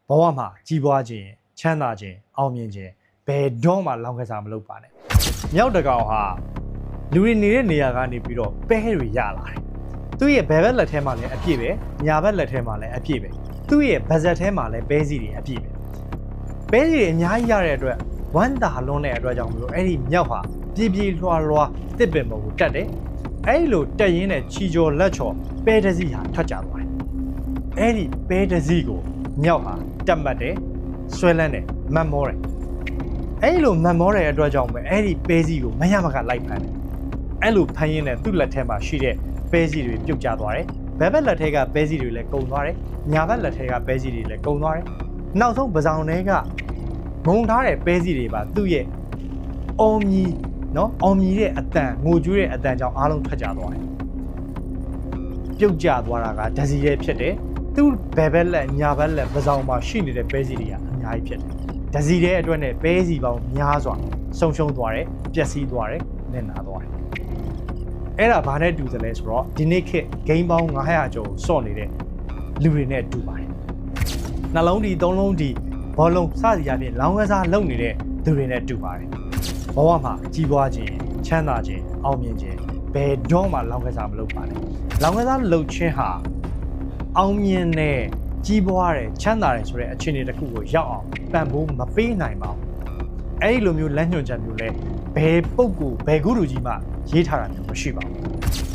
ဘဝမှာကြီးပွားခြင်းချမ်းသာခြင်းအောင်မြင်ခြင်းဘယ်တော့မှလောင်ကစားမလုပ်ပါနဲ့မြောက်တကောင်ဟာလူတွေနေတဲ့နေရာကနေပြီးတော့ပဲတွေရလာတယ်သူ့ရဲ့ဘယ်ဘက်လက်ထဲမှာလည်းအပြည့်ပဲညာဘက်လက်ထဲမှာလည်းအပြည့်ပဲသူ့ရဲ့ဗဇက်ထဲမှာလည်းပဲစီတွေအပြည့်ပဲစီတွေအများကြီးရတဲ့အတွက်ဝမ်းသာလွန်းတဲ့အတွက်ကြောင့်မလို့အဲ့ဒီမြောက်ဟာပြေးလွှာတစ်ပင်ပေါ်ကိုတက်တယ်အဲ့ဒီလိုတက်ရင်းနဲ့ချီကျော်လက်ချော်ပဲတစည်းဟာထွက်ကြသွားတယ်အဲ့ဒီပဲတစည်းကိုမြောက်ဟာတက်မှတ်တယ်ဆွဲလန်းတယ်မတ်မောတယ်အဲ့ဒီလိုမတ်မောတဲ့အတွက်ကြောင့်ပဲအဲ့ဒီပဲစည်းကိုမရမကလိုက်ဖမ်းတယ်အဲ့လိုဖမ်းရင်းနဲ့သူ့လက်ထဲမှာရှိတဲ့ပဲစည်းတွေပြုတ်ကျသွားတယ်ဘက်ဘက်လက်ထဲကပဲစည်းတွေလည်းကုန်သွားတယ်ညာဘက်လက်ထဲကပဲစည်းတွေလည်းကုန်သွားတယ်နောက်ဆုံးပဇောင်ထဲကငုံထားတဲ့ပဲစည်းတွေပါသူ့ရဲ့အောင်မြည်နော်အောင်မြည်တဲ့အတန်ငိုကြွေးတဲ့အတန်ကြောင့်အားလုံးထွက်ကြသွားတယ်ပြုတ်ကျသွားတာကဓာစီရဲဖြစ်တယ်သူ့ဘယ်ဘက်လက်ညာဘက်လက်ပဇောင်မှာရှိနေတဲ့ပဲစည်းတွေကအများကြီးဖြစ်တယ်ဓာစီရဲအတွက်နဲ့ပဲစည်းပေါင်းများစွာဆုံးရှုံးသွားတယ်ပျက်စီးသွားတယ်နစ်နာသွားတယ်အဲ့ဒါဘာနဲ့တူသလဲဆိုတော့ဒီနေ့ခေတ်ဂိမ်းပေါင်း900ကျော်စော့နေတဲ့လူတွေနဲ့တူပါတယ်နှလုံးဒီသုံးလုံးဒီဘောလုံးစသည်အပြင်လောင်းကစားလုပ်နေတဲ့သူတွေနဲ့တူပါတယ်ဘဝမှာကြီးပွားခြင်းချမ်းသာခြင်းအောင်မြင်ခြင်းဘယ်တော့မှလောင်းကစားမလုပ်ပါနဲ့လောင်းကစားလုပ်ခြင်းဟာအောင်မြင်တဲ့ကြီးပွားတဲ့ချမ်းသာတဲ့ဆိုတဲ့အခြေအနေတစ်ခုကိုရောက်အောင်ပံ့ပိုးမပေးနိုင်ပါဘူးအဲ့ဒီလိုမျိုးလက်ညွှန်ချက်မျိုးလဲဘယ်ပုဂ္ဂိုလ်ဘယ်ဂုရုကြီးမှရေးထားတာမျိုးမရှိပါဘူး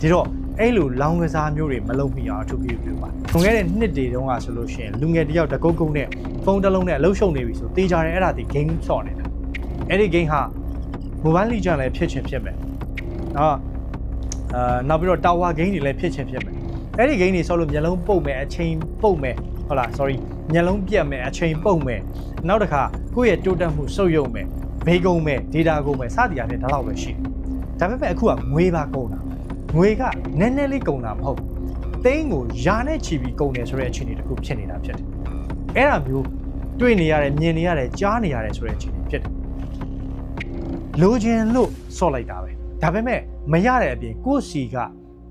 ဒီတော့အဲ့လိုလောင်းကစားမျိုးတွေမလုပ်မိအောင်အထူးပြုပြုပါခွန်ခဲ့တဲ့နှစ်တွေတုန်းကဆိုလို့ရှိရင်လူငယ်တယောက်တကုတ်ကုတ်နဲ့ဖုန်းတစ်လုံးနဲ့အလုပ်ရှုပ်နေပြီဆိုတေးကြတယ်အဲ့ဒါဒီ game ဆော့နေတာအဲ့ဒီ game ဟာ mobile legend လည်းဖြစ်ချင်းဖြစ်မယ်နောက်ပြီးတော့ tower game တွေလည်းဖြစ်ချင်းဖြစ်မယ်အဲ့ဒီ game တွေဆော့လို့မျက်လုံးပုတ်မယ်အချိန်ပုတ်မယ်ဟုတ်လား sorry မျက်လုံးပြတ်မယ်အချိန်ပုတ်မယ်နောက်တစ်ခါကိုယ့်ရဲ့တိုးတက်မှုစုပ်ယုပ်မယ်ဘေးကုန်မယ် data ကုန်မယ်စသည်အပြင်ဒါတော့ပဲရှိတယ်ဒါပေမဲ့အခုကငွေပါကုန်တာငွေကနည်းနည်းလေးကုန်တာမဟုတ်သိန်းကိုယာနဲ့ချီပြီးကုန်တယ်ဆိုတဲ့အခြေအနေတစ်ခုဖြစ်နေတာဖြစ်တယ်အဲ့ဒါမျိုးတွေ့နေရတယ်မြင်နေရတယ်ကြားနေရတယ်ဆိုတဲ့အခြေအနေဖြစ်တယ်လိုချင်လို့ဆော့လိုက်တာပဲဒါပေမဲ့မရတဲ့အပြင်ကိုယ့်စီက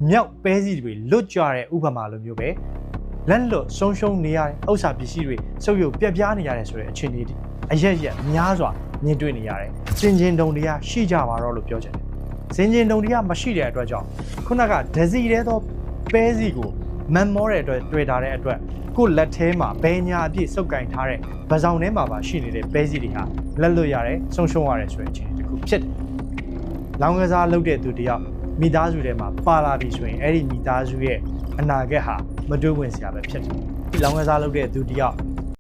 မြောက်ပဲစီတွေလွတ်ကြတဲ့ဥပမာလိုမျိုးပဲလက်လွတ်ဆုံးရှုံးနေရတဲ့ဥစ္စာပစ္စည်းတွေစုပ်ယုပ်ပြက်ပြားနေရတယ်ဆိုတဲ့အခြေအနေတွေအရက်များစွာမြင်တွေ့နေရတယ်စင်ကျင်တုံတရားရှိကြပါတော့လို့ပြောချင်တယ်စင်ကျင်တုံတရားမရှိတဲ့အတွက်ကြောင့်ခုနကဒစီတဲ့သောပဲစီကိုမန်မောတဲ့အတွက်တွေ့တာတဲ့အတွက်ကိုယ့်လက်ထဲမှာဘဲညာအပြည့်စုပ်ကင်ထားတဲ့ဗဇောင်ထဲမှာပါရှိနေတဲ့ပဲစီတွေဟာလက်လွတ်ရတယ်ဆုံးရှုံးရတယ်ဆိုတဲ့အခြေအနေတစ်ခုဖြစ်တယ်လောင်းကစားလုပ်တဲ့သူတယောက်မိသားစုထဲမှာပါလာပြီဆိုရင်အဲ့ဒီမိသားစုရဲ့အနာဂတ်ဟာမတွေးဝင်စရာပဲဖြစ်တယ်လောင်းကစားလုပ်တဲ့သူတယောက်